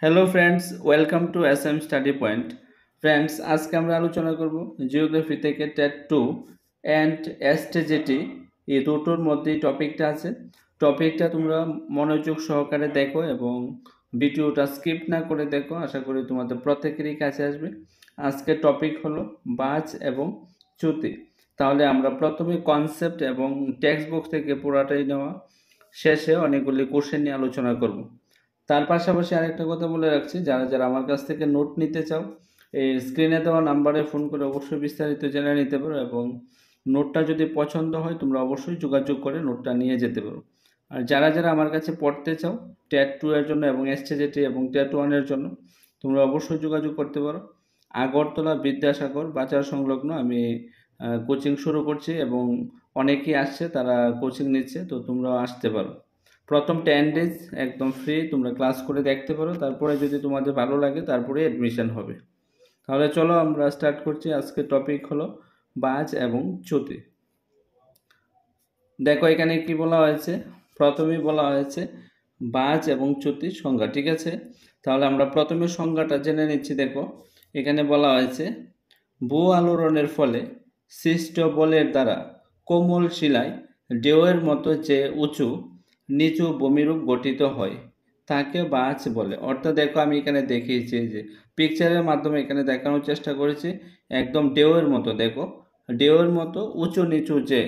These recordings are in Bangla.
Hello friends, welcome to SM study point. Friends, আজকে আমরা আলোচনা করব জিওগ্রাফি থেকে টেট 2 অ্যান্ড এসটিজিটি এই দুটোর মধ্যেই টপিকটা আছে। টপিকটা তোমরা মনোযোগ সহকারে দেখো এবং ভিডিওটা স্কিপ না করে দেখো। আশা করি তোমাদের প্রত্যেকেরই কাছে আসবে। আজকের টপিক হলো বাজ এবং চ্যুতি। তাহলে আমরা প্রথমে কনসেপ্ট এবং টেক্সট বুক থেকে পুরাটাই নেওয়া, শেষে অনেকগুলি কোশ্চেন নিয়ে আলোচনা করব। তার পাশাপাশি আরেকটা কথা বলে রাখছি, যারা যারা আমার কাছ থেকে নোট নিতে চাও, এই স্ক্রিনে দেওয়া নাম্বারে ফোন করে অবশ্যই বিস্তারিত জেনে নিতে পারো এবং নোটটা যদি পছন্দ হয় তোমরা অবশ্যই যোগাযোগ করে নোটটা নিয়ে যেতে পারো। আর যারা যারা আমার কাছে পড়তে চাও টেট 2 এর জন্য এবং এসটিজিটি এবং টেট 1 এর জন্য, তোমরা অবশ্যই যোগাযোগ করতে পারো। আগরতলা বিদ্যাসাগর বাজার সংলগ্ন আমি কোচিং শুরু করছি এবং অনেকেই আসছে, তারা কোচিং নিচ্ছে, তো তোমরাও আসতে পারো। প্রথম 10 ডেজ একদম ফ্রি, তোমরা ক্লাস করে দেখতে পারো, তারপরে যদি তোমাদের ভালো লাগে তারপরে অ্যাডমিশন হবে। তাহলে চলো আমরা স্টার্ট করছি। আজকের টপিক হলো বাজ এবং চ্যুতি। দেখো এখানে কি বলা হয়েছে, প্রথমেই বলা হয়েছে বাজ এবং চ্যুতির সংজ্ঞা, ঠিক আছে? তাহলে আমরা প্রথমে সংজ্ঞাটা জেনে নিচ্ছি। দেখো এখানে বলা হয়েছে ভূ আলোড়নের ফলে সৃষ্ট বলের দ্বারা কোমল শিলায় ঢেউয়ের মতো যে উঁচু নিচু ভূমিরূপ গঠিত হয় তাকে বাজ বলে। অর্থাৎ দেখো আমি এখানে দেখিয়েছি যে পিকচারের মাধ্যমে এখানে দেখানোর চেষ্টা করেছি, একদম ঢেউয়ের মতো। দেখো ঢেউয়ের মতো উঁচু নিচু যে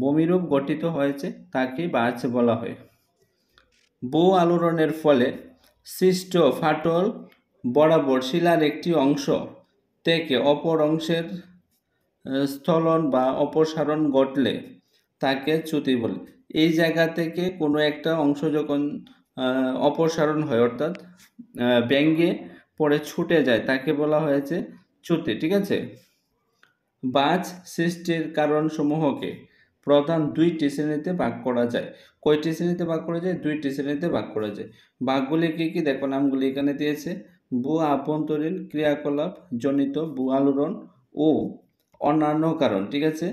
ভূমিরূপ গঠিত হয়েছে তাকে বাজ বলা হয়। ভূ আলোড়নের ফলে সৃষ্ট ফাটল বরাবর শিলার একটি অংশ থেকে অপর অংশের স্থলন বা অপসারণ ঘটলে তাকে চ্যুতি বলে। এই জায়গা থেকে কোনো একটা অংশ যখন অপসারণ হয়, অর্থাৎ ব্যঙ্গে পড়ে ছুটে যায়, তাকে বলা হয়েছে চ্যুতি, ঠিক আছে? বাজ সৃষ্টির কারণসমূহকে প্রধান দুইটি শ্রেণীতে ভাগ করা যায়। কয়টি শ্রেণীতে ভাগ করা যায়? দুইটি শ্রেণীতে ভাগ করা যায়। ভাগগুলি কি কি দেখো, নামগুলি এখানে দিয়েছে। ভূ আভ্যন্তরীণ ক্রিয়াকলাপ জনিত ভূ আলোড়ন ও অন্যান্য কারণ, ঠিক আছে?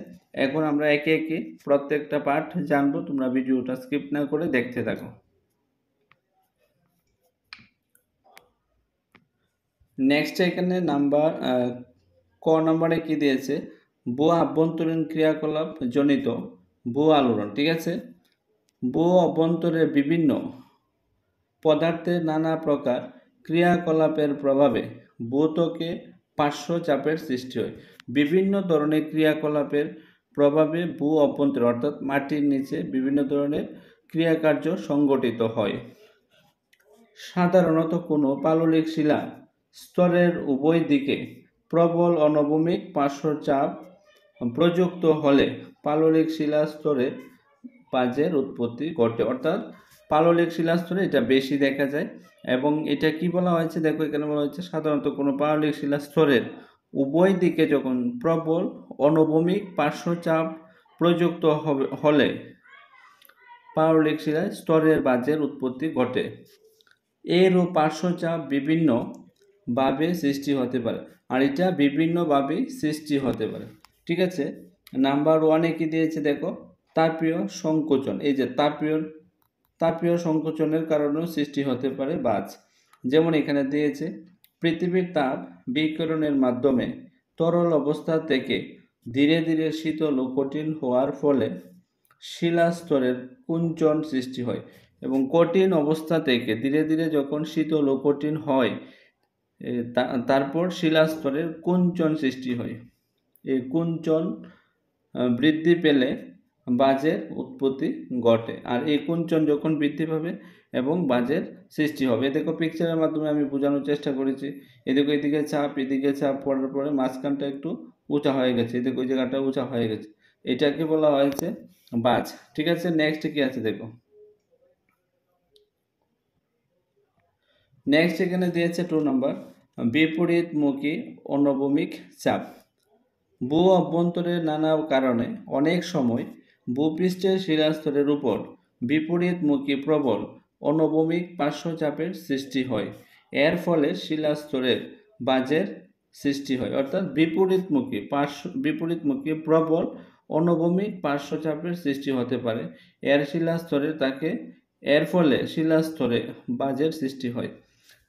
এখন আমরা একে একে প্রত্যেকটা পার্ট জানবো, তোমরা ভিডিওটা স্কিপ না করে দেখতে থাকো। নেক্সট এখানে নাম্বার ক নাম্বারে কি দিয়েছে, ভূ আভ্যন্তরীণ ক্রিয়াকলাপ জনিত ভূ আলোড়ন, ঠিক আছে? ভূ অভ্যন্তরের বিভিন্ন পদার্থের নানা প্রকার ক্রিয়াকলাপের প্রভাবে ভূত্বকে পার্শ্ব চাপের সৃষ্টি হয়। বিভিন্ন ধরনের ক্রিয়াকলাপের প্রভাবে ভূ অভ্যন্তরে অর্থাৎ মাটির নিচে বিভিন্ন ধরনের ক্রিয়াকার্য সংঘটিত হয়। সাধারণত কোনো পাললিক শিলা স্তরের উভয় দিকে প্রবল অনবমিক পার্শ্বচাপ প্রযুক্ত হলে পাললিক শিলা স্তরে বাজের উৎপত্তি ঘটে। অর্থাৎ পাললিক শিলাস্তরে এটা বেশি দেখা যায়। এবং এটা কি বলা হয়েছে, দেখো এখানে বলা হয়েছে সাধারণত কোনো পাললিক শিলাস্তরের উভয় দিকে যখন প্রবল অনবমিক পার্শ্বচাপ প্রযুক্ত হলে পাললিক শিলায় স্তরের বাজের উৎপত্তি ঘটে। এরও পার্শ্বচাপ বিভিন্নভাবে সৃষ্টি হতে পারে, আর এটা বিভিন্নভাবেই সৃষ্টি হতে পারে, ঠিক আছে? নাম্বার 1-এ কি দিয়েছে দেখো, তাপীয় সংকোচন। এই যে তাপীয় সংকোচনের কারণেও সৃষ্টি হতে পারে বাজ। যেমন এখানে দিয়েছে পৃথিবীর তাপ বিকিরণের মাধ্যমে তরল অবস্থা থেকে ধীরে ধীরে শীতল ও কঠিন হওয়ার ফলে শিলাস্তরের কুঞ্চন সৃষ্টি হয়। এবং কঠিন অবস্থা থেকে ধীরে ধীরে যখন শীতল ও কঠিন হয়, তারপর শিলাস্তরের কুঞ্চন সৃষ্টি হয়। এই কুঞ্চন বৃদ্ধি পেলে বাজের উৎপত্তি ঘটে। আর এই কুঞ্চন যখন বৃদ্ধি পাবে এবং বাজের সৃষ্টি হবে। দেখো পিকচারের মাধ্যমে আমি বোঝানোর চেষ্টা করেছি। এদিকে চাপ পড়ার পরে মাঝখানটা একটু উঁচা হয়ে গেছে, এদিকে ওই জায়গাটা উঁচা হয়ে গেছে, এটাকে বলা হয়েছে বাজ, ঠিক আছে? নেক্সট কি আছে দেখো। নেক্সট এখানে দিয়েছে 2 নম্বর, বিপরীতমুখী অনবমিক চাপ। ভূ অভ্যন্তরের নানা কারণে অনেক সময় ভূপৃষ্ঠের শিলাস্তরের উপর বিপরীতমুখী প্রবল অনবমিক পার্শ্বচাপের সৃষ্টি হয়। এর ফলে শিলাস্তরের বাজের সৃষ্টি হয়। অর্থাৎ বিপরীতমুখী প্রবল অনবমিক পার্শ্বচাপের সৃষ্টি হতে পারে এর ফলে শিলাস্তরে বাজের সৃষ্টি হয়।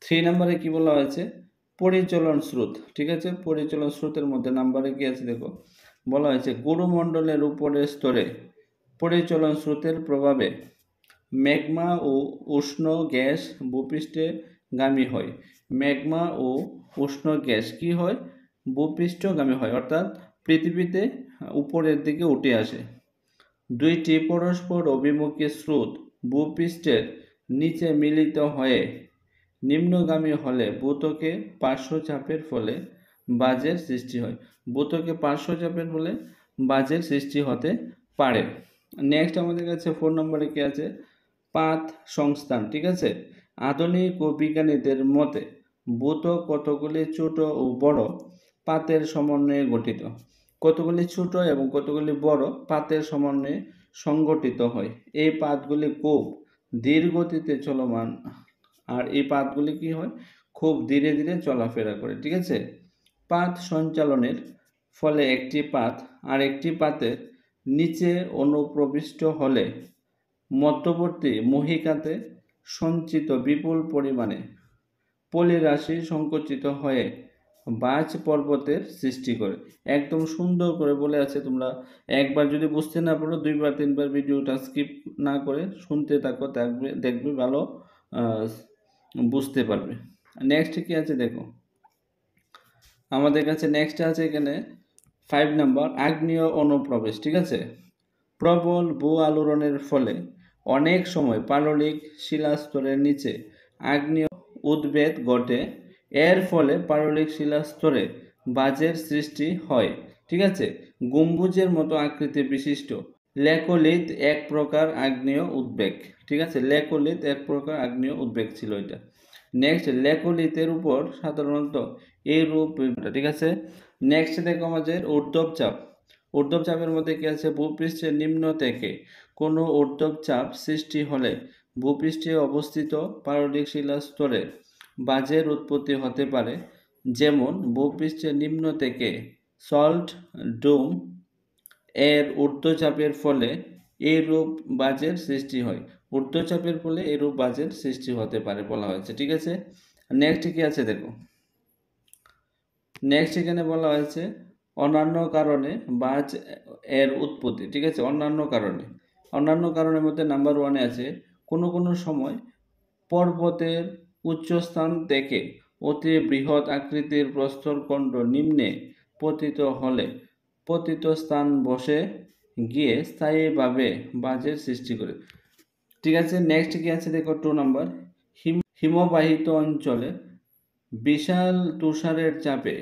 3 নম্বরে কি বলা হয়েছে, পরিচলন স্রোত। ঠিক আছে, পরিচলন স্রোতের মধ্যে নাম্বারে কি আছে দেখো, বলা হয়েছে গুরুমণ্ডলের উপরের স্তরে পরিচলন স্রোতের প্রভাবে ম্যাগমা ও উষ্ণ গ্যাস ভূপৃষ্ঠে গামী হয়। ম্যাগমা ও উষ্ণ গ্যাস কি হয়, ভূপৃষ্ঠগামী হয়, অর্থাৎ পৃথিবীতে উপরের দিকে উঠে আসে। দুইটি পরস্পর অভিমুখী স্রোত ভূপৃষ্ঠের নিচে মিলিত হয়ে নিম্নগামী হলে ভূত্বকে পার্শ্বচাপের ফলে বাজের সৃষ্টি হয়। ভূত্বকে পার্শ্বচাপের ফলে বাজের সৃষ্টি হতে পারে। নেক্সট আমাদের কাছে 4 নম্বরে কি আছে, পাত সংস্থান। ঠিক আছে, আধুনিক ও বিজ্ঞানীদের মতে ভূত্বক কতগুলি ছোট ও বড় পাতের সমন্বয়ে গঠিত। কতগুলি ছোট এবং কতগুলি বড় পাতের সমন্বয়ে সংগঠিত হয়। এই পাতগুলি খুব ধীর গতিতে চলমান, আর এই পাতগুলি কি হয়, খুব ধীরে ধীরে চলাফেরা করে। ঠিক আছে, পাত সঞ্চালনের ফলে একটি পাত আর একটি পাতের নিচে অনুপ্রবিষ্ট হলে মধ্যবর্তী মহিকাতে সঞ্চিত বিপুল পরিমাণে পলিরাশি সংকুচিত হয়ে বাজ পর্বতের সৃষ্টি করে। একদম সুন্দর করে বলে আছে, তোমরা একবার যদি বুঝতে না পারো 2-3বার ভিডিওটা স্কিপ না করে শুনতে থাকো, দেখবে ভালো বুঝতে পারবে। নেক্সট কি আছে দেখো, আমাদের কাছে নেক্সট আছে এখানে 5 নম্বর, আগ্নেয় অনুপ্রবেশ। ঠিক আছে, প্রবল ভূ আলোড়নের ফলে অনেক সময় পাললিক শিলাস্তরের নিচে আগ্নেয় উদ্ভেদ ঘটে। এর ফলে পাললিক শিলাস্তরে বাজের সৃষ্টি হয়। ঠিক আছে, গম্বুজের মতো আকৃতি বিশিষ্ট ল্যাকোলিথ এক প্রকার আগ্নেয় উদ্বেগ। ঠিক আছে, ল্যাকোলিথ এক প্রকার আগ্নেয় উদ্বেগ ছিল এটা। নেক্সট, ল্যাকোলিথের উপর সাধারণত এই রূপ। ঠিক আছে, নেক্সট দেখো আমাদের ঊর্ধ্বব চাপ। ঊর্ধ্বব চাপের মধ্যে কি আছে, ভূপৃষ্ঠের নিম্ন থেকে কোনো ঊর্ধ্বব চাপ সৃষ্টি হলে ভূপৃষ্ঠে অবস্থিত পাললিক শিলাস্তরে বাজের উৎপত্তি হতে পারে। যেমন ভূপৃষ্ঠের নিম্ন থেকে সল্ট ডোম এর ঊর্ধ্বচাপের ফলে এইরূপ বাজের সৃষ্টি হয়। ঊর্ধ্বচাপের ফলে এইরূপ বাজের সৃষ্টি হতে পারে বলা হয়েছে। ঠিক আছে, নেক্সট কি আছে দেখো, নেক্সট এখানে বলা হয়েছে অন্যান্য কারণে বাজ এর উৎপত্তি। ঠিক আছে, অন্যান্য কারণের মধ্যে নাম্বার 1-এ আছে কোনো কোনো সময় পর্বতের উচ্চস্থান থেকে অতি বৃহৎ আকৃতির প্রস্তরখণ্ড নিম্নে পতিত হলে পতিত স্থান বসে গিয়ে স্থায়ীভাবে বাজের সৃষ্টি করে। ঠিক আছে, নেক্সট কি আছে দেখো 2 নম্বর, হিমবাহিত অঞ্চলে বিশাল তুষারের চাপে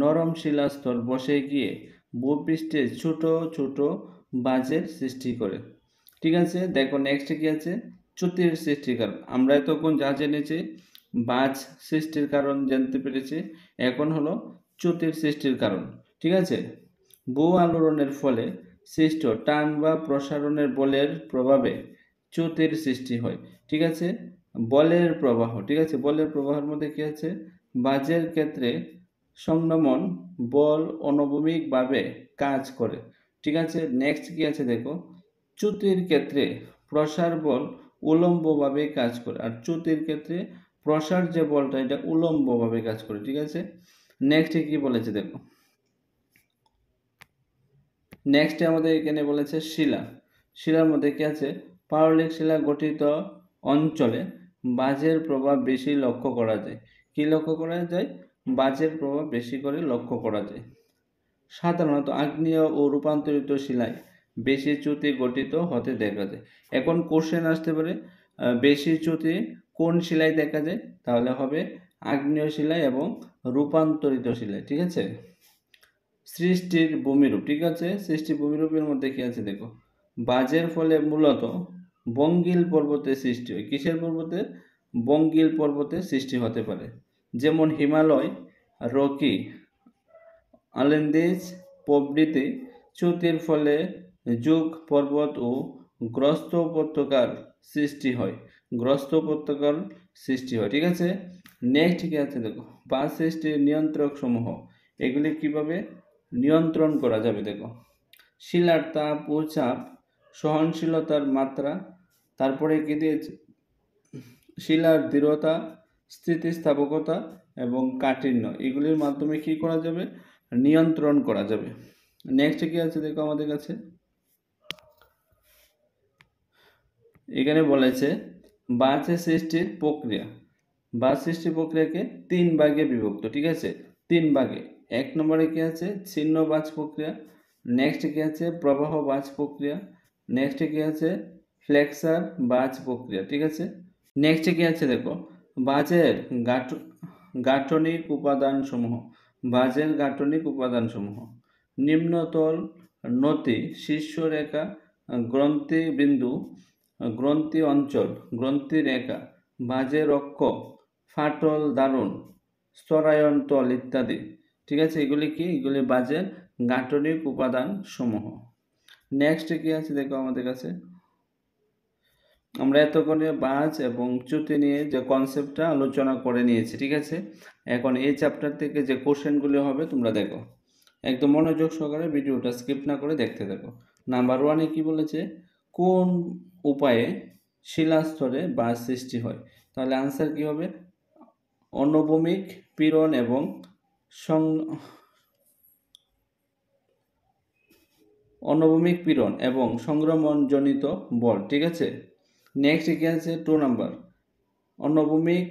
নরম শিলাস্তর বসে গিয়ে ভূপৃষ্ঠে ছোট ছোট বাজের সৃষ্টি করে। ঠিক আছে, দেখো নেক্সট কি আছে, চ্যুতির সৃষ্টির কারণ। আমরা এতক্ষণ যা জেনেছি বাজ সৃষ্টির কারণ জানতে পেরেছি, এখন হলো চ্যুতির সৃষ্টির কারণ। ঠিক আছে, ভূ আলোড়নের ফলে সৃষ্ট টান বা প্রসারণের বলের প্রভাবে চ্যুতির সৃষ্টি হয়। ঠিক আছে, বলের প্রবাহ। ঠিক আছে, বলের প্রবাহের মধ্যে কি আছে, বাজের ক্ষেত্রে সংনমন বল অনুভূমিকভাবে কাজ করে। ঠিক আছে, নেক্সট কি আছে দেখো, চ্যুতির ক্ষেত্রে প্রসার বল উলম্বভাবে কাজ করে, আর চ্যুতির ক্ষেত্রে প্রসার যে বলটা এটা উলম্বভাবে কাজ করে। ঠিক আছে, নেক্সট কি বলেছে দেখো, নেক্সট আমাদের এখানে বলেছে শিলার মধ্যে কি আছে, পাললিক শিলা গঠিত অঞ্চলে বাজের প্রভাব বেশি লক্ষ্য করা যায়। কি লক্ষ্য করা যায়, বাজের প্রভাব বেশি করে লক্ষ্য করা যায়। সাধারণত আগ্নেয় ও রূপান্তরিত শিলায় বেশি চ্যুতি গঠিত হতে দেখা যায়। এখন কোশ্চেন আসতে পারে বেশি চ্যুতি কোন শিলায় দেখা যায়, তাহলে হবে আগ্নেয় শিলায় এবং রূপান্তরিত শিলায়। ঠিক আছে, সৃষ্টির ভূমিরূপ। ঠিক আছে, সৃষ্টি ভূমিরূপের মধ্যে কি আছে দেখো, বাজের ফলে মূলত বঙ্গীল পর্বতের সৃষ্টি হয়। কিসের পর্বতে, বঙ্গীল পর্বতের সৃষ্টি হতে পারে। যেমন হিমালয়, রকি, আলেন্দেজ প্রভৃতি চ্যুতির ফলে যুগ পর্বত ও গ্রস্ত উপত্যকার সৃষ্টি হয়। ঠিক আছে, নেক্সট কি আছে দেখো, বাজ সৃষ্টির নিয়ন্ত্রক সমূহ, এগুলি কিভাবে নিয়ন্ত্রণ করা যাবে দেখো, শিলার তাপ ও চাপ সহনশীলতার মাত্রা, তারপরে কি দিয়েছে শিলার দৃঢ়তা, স্থিতিস্থাপকতা এবং কাঠিন্য, এগুলির মাধ্যমে কি করা যাবে? নিয়ন্ত্রণ করা যাবে। নেক্সট কি আছে দেখো আমাদের কাছে, এখানে বলেছে বাঁচের সৃষ্টির প্রক্রিয়া। বাঁচ সৃষ্টির প্রক্রিয়াকে 3 ভাগে বিভক্ত, ঠিক আছে? 3 ভাগে। 1 নম্বরে কি আছে? ছিন্ন বাঁচ প্রক্রিয়া। নেক্সট কি আছে? প্রবাহ বাঁচ প্রক্রিয়া। নেক্সট কি আছে? ফ্লেক্সার বাঁচ প্রক্রিয়া, ঠিক আছে? নেক্সট কি আছে দেখো, বাঁচের গাঠনিক উপাদানসমূহ। বাঁচের গাঠনিক উপাদানসমূহ: নিম্নতল নতি, শীর্ষরেখা, গ্রন্থি বিন্দু, গ্রন্থি অঞ্চল, গ্রন্থি রেখা, বাজের অক্ষ, ফাটল দারুণ, স্তরায়ন তল ইত্যাদি, ঠিক আছে? এগুলি কি? এগুলি বাজের গাঠনিক উপাদান সমূহ। নেক্সট কি আছে দেখো আমাদের কাছে, আমরা এতক্ষণে বাজ এবং চ্যুতি নিয়ে যে কনসেপ্টটা আলোচনা করে নিয়েছি, ঠিক আছে? এখন এই চ্যাপ্টার থেকে যে কোশ্চেনগুলি হবে তোমরা দেখো, একদম মনোযোগ সহকারে ভিডিওটা স্কিপ না করে দেখতে থাকো। নাম্বার 1-এ কি বলেছে? কোন উপায়ে শিলাস্তরে বাজ সৃষ্টি হয়? তাহলে আনসার কি হবে? অনুভূমিক পীড়ন এবং অনুভূমিক পীড়ন এবং সংক্রমণজনিত বল, ঠিক আছে? নেক্সট কি আছে? 2 নাম্বার, অনুভূমিক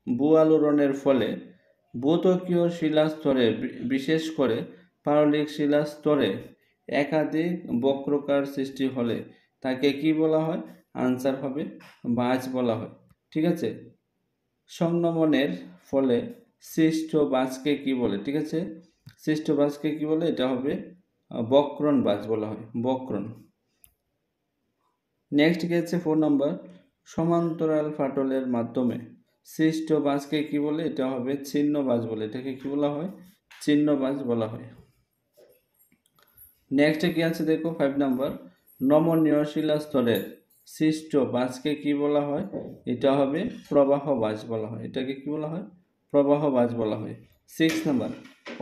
ভূ-আলোড়নের ফলে ভূত্বকীয় শিলাস্তরে, বিশেষ করে পাললিক শিলাস্তরে একাধিক বক্রকার সৃষ্টি হলে তাকে কি বলা হয়? আনসার হবে বাজ বলা হয়, ঠিক আছে? সংক্রমণের ফলে সৃষ্ট বাজকে কি বলে? ঠিক আছে, সৃষ্ট বাজকে কি বলে? এটা হবে বক্রণ বাজ বলা হয়, বক্রণ। নেক্সট কি আছে? 4 নাম্বার, সমান্তরাল ফাটলের মাধ্যমে সৃষ্ট বাজকে কি বলে? এটা হবে ছিন্ন বাজ বলে, এটাকে কি বলা হয়? ছিন্ন বাজ বলা হয়। নেক্সট কি আছে দেখো 5 নাম্বার, নমনীয় শিলাস্তরের সৃষ্ট বাজকে কি বলা হয়? এটা হবে প্রবাহ বাজ বলা হয়, এটাকে কি বলা হয়? প্রবাহ বাজ বলা হয়। 6 নাম্বার,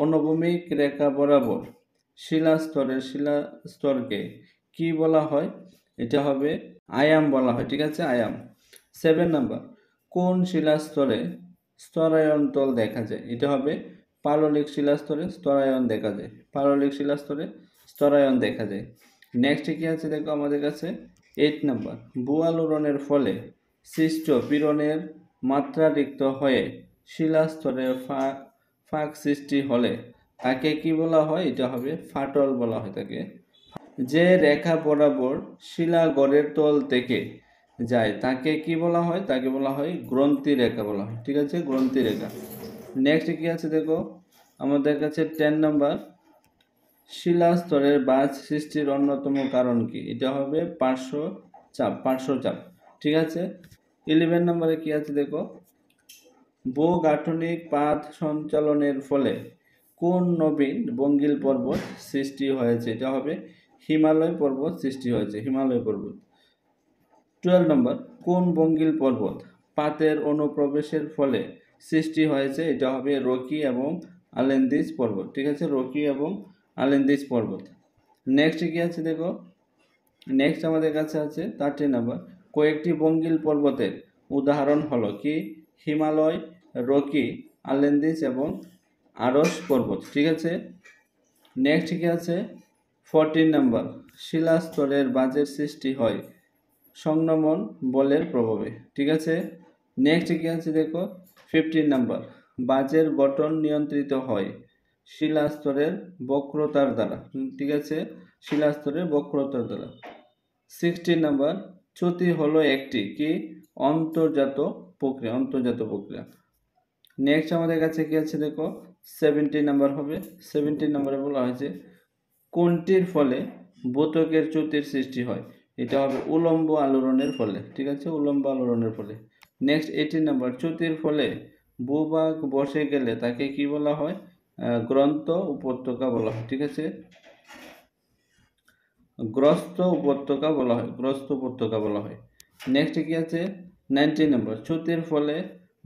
অনুভূমিক রেখা বরাবর শিলাস্তরকে কি বলা হয়? এটা হবে আয়াম বলা হয়, ঠিক আছে? আয়াম। 7 নাম্বার, কোন শিলাস্তরে স্তরায়ন তল দেখা যায়? এটা হবে পাললিক শিলাস্তরে স্তরায়ন দেখা যায়, পাললিক শিলাস্তরে স্তরায়ন দেখা যায়। নেক্সট কি আছে দেখো আমাদের কাছে 8 নাম্বার, ভূ-আলোড়নের ফলে সৃষ্ট পীড়নের মাত্রাতিরিক্ত হয়ে শিলাস্তরে ফাঁক সৃষ্টি হলে তাকে কি বলা হয়? এটা হবে ফাটল বলা হয় তাকে। যে রেখা বরাবর শিলা গড়ের তল থেকে যায় তাকে কি বলা হয়? তাকে বলা হয় গ্রন্থি রেখা বলা হয়, ঠিক আছে? গ্রন্থি রেখা। নেক্সট কি আছে দেখো আমাদের কাছে 10 নাম্বার, শিলাস্তরের বাজ সৃষ্টির অন্যতম কারণ কি? এটা হবে পার্শ্ব চাপ, ঠিক আছে? 11 নম্বরে কি আছে দেখো, ভূগাঠনিক পাত সঞ্চালনের ফলে কোন নবীন বঙ্গীল পর্বত সৃষ্টি হয়েছে? এটা হবে হিমালয় পর্বত সৃষ্টি হয়েছে, হিমালয় পর্বত। 12 নম্বর, কোন বঙ্গীল পর্বত পাতের অনুপ্রবেশের ফলে সৃষ্টি হয়েছে? এটা হবে রকি এবং আলেন্দিজ পর্বত, ঠিক আছে? রকি এবং আলেন্দিজ পর্বত। নেক্সট কি আছে দেখো, নেক্সট আমাদের কাছে আছে 13 নম্বর, কয়েকটি বঙ্গীল পর্বতের উদাহরণ হলো কি? হিমালয়, রকি, আলেন্দিজ এবং আরস পর্বত, ঠিক আছে? নেক্সট কি আছে 14 নম্বর, শিলাস্তরের বাজের সৃষ্টি হয় সংক্রমণ বলের প্রভাবে, ঠিক আছে? নেক্সট কি আছে দেখো 15 নম্বর, বাজের গঠন নিয়ন্ত্রিত হয় শিলাস্তরের বক্রতার দ্বারা, ঠিক আছে? শিলাস্তরের বক্রতার দ্বারা। 16 নম্বর, চ্যুতি হলো একটি কি? অন্তর্জাত প্রক্রিয়া, অন্তর্জাত প্রক্রিয়া। নেক্সট আমাদের কাছে কি আছে দেখো 17 নাম্বার হবে। 17 নম্বরে বলা হয়েছে কোনটির ফলে ভূত্বকের চ্যুতির সৃষ্টি হয়? এটা হবে উলম্ব আলোড়নের ফলে, ঠিক আছে? উলম্ব আলোড়নের ফলে। নেক্সট 18 নাম্বার, চ্যুতির ফলে ভূভাগ বসে গেলে তাকে কি বলা হয়? গ্রন্থ উপত্যকা বলা হয়, ঠিক আছে? গ্রস্ত উপত্যকা বলা হয়, গ্রস্ত উপত্যকা বলা হয়। নেক্সট কি আছে 19 নম্বর, চ্যুতির ফলে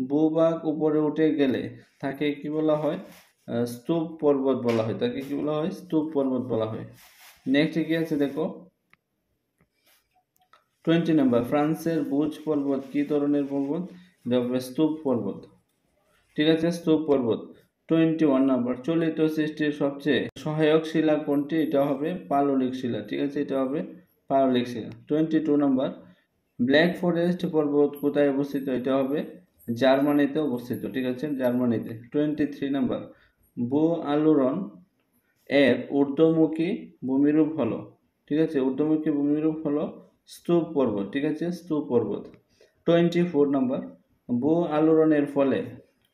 ভূভাগ উপরে উঠে গেলে তাকে কি বলা হয়? স্তূপ পর্বত বলা হয়, তাকে কি বলা হয়? স্তূপ পর্বত বলা হয়। নেক্সট কি আছে দেখো 20 নম্বর, ফ্রান্সের বুজ পর্বত কি ধরনের পর্বত? এটা হবে স্তূপ পর্বত। ঠিক আছে, স্তূপ পর্বত। 21 নাম্বার, চলিত সৃষ্টির সবচেয়ে সহায়ক শিলা কোনটি? এটা হবে পাললিক শিলা। ঠিক আছে, এটা হবে পাললিক শিলা। 22 নাম্বার, ব্ল্যাক ফরেস্ট পর্বত কোথায় অবস্থিত? এটা হবে জার্মানিতে অবস্থিত। ঠিক আছে, জার্মানিতে। 23 নাম্বার, ভূ আলোড়ন এর ঊর্ধ্বমুখী ভূমিরূপ হলো, ঠিক আছে, ঊর্ধ্বমুখী ভূমিরূপ হলো স্তূপ পর্বত। ঠিক আছে, স্তূপ পর্বত। 24 নাম্বার, ভূ আলোড়নের ফলে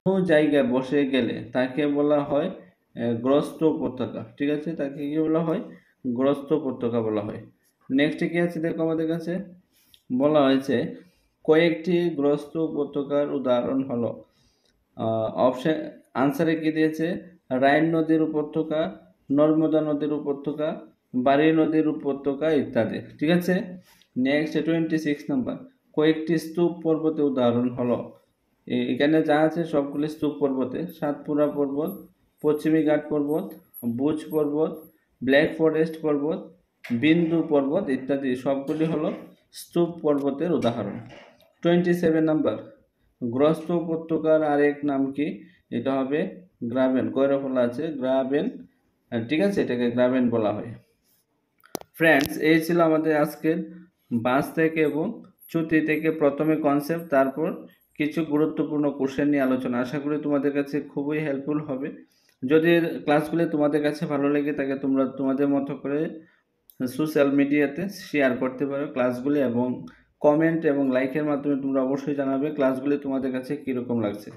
কোনো জায়গায় বসে গেলে তাকে বলা হয় গ্রস্ত উপত্যকা। ঠিক আছে, তাকে কি বলা হয়? গ্রস্ত উপত্যকা বলা হয়। নেক্সট কি আছে দেখো, আমাদের কাছে বলা হয়েছে কয়েকটি গ্রস্ত উপত্যকার উদাহরণ হলো, অপশন আনসারে কি দিয়েছে? রাইন নদীর উপত্যকা, নর্মদা নদীর উপত্যকা, বারি নদীর উপত্যকা ইত্যাদি। ঠিক আছে, নেক্সট 26 নাম্বার, কয়েকটি স্তূপ পর্বতের উদাহরণ হলো, এখানে যা আছে সবগুলি স্তূপ পর্বতে, সাতপুরা পর্বত, পশ্চিমী ঘাট পর্বত, বুজ পর্বত, ব্ল্যাক ফরেস্ট পর্বত, বিন্দু পর্বত ইত্যাদি সবগুলি হলো স্তূপ পর্বতের উদাহরণ। 27 নাম্বার, গ্রস্ত উপত্যকার আরেক নাম কি? এটা হবে গ্রাবেন। কয়রা ফলা আছে? গ্রাবেন। ঠিক আছে, এটাকে গ্রাবেন বলা হয়। ফ্রেন্ডস, এই ছিল আমাদের আজকের বাস থেকে এবং চ্যুতি থেকে প্রথমে কনসেপ্ট, তারপর কিছু গুরুত্বপূর্ণ কোশ্চেন নিয়ে আলোচনা। আশা করি তোমাদের কাছে খুবই হেল্পফুল হবে। যদি ক্লাসগুলি তোমাদের কাছে ভালো লেগে থাকে, তোমরা তোমাদের মতো করে সোশ্যাল মিডিয়াতে শেয়ার করতে পারো ক্লাসগুলি, এবং কমেন্ট এবং লাইকের মাধ্যমে তোমরা অবশ্যই জানাবে ক্লাসগুলি তোমাদের কাছে কীরকম লাগছে।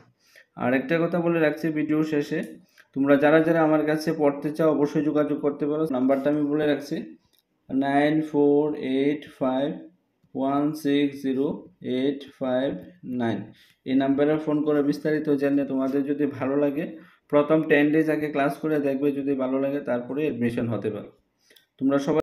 আর একটা কথা বলে রাখছি ভিডিও শেষে, তোমরা যারা যারা আমার কাছে পড়তে চাও অবশ্যই যোগাযোগ করতে পারো। নাম্বারটা আমি বলে রাখছি, 9485160859। এই নাম্বারে ফোন করে বিস্তারিত জেনে, তোমাদের যদি ভালো লাগে প্রথম 10 ডেজ আগে ক্লাস করে দেখবে, যদি ভালো লাগে তারপরে অ্যাডমিশন হতে পারে। তোমরা সবাই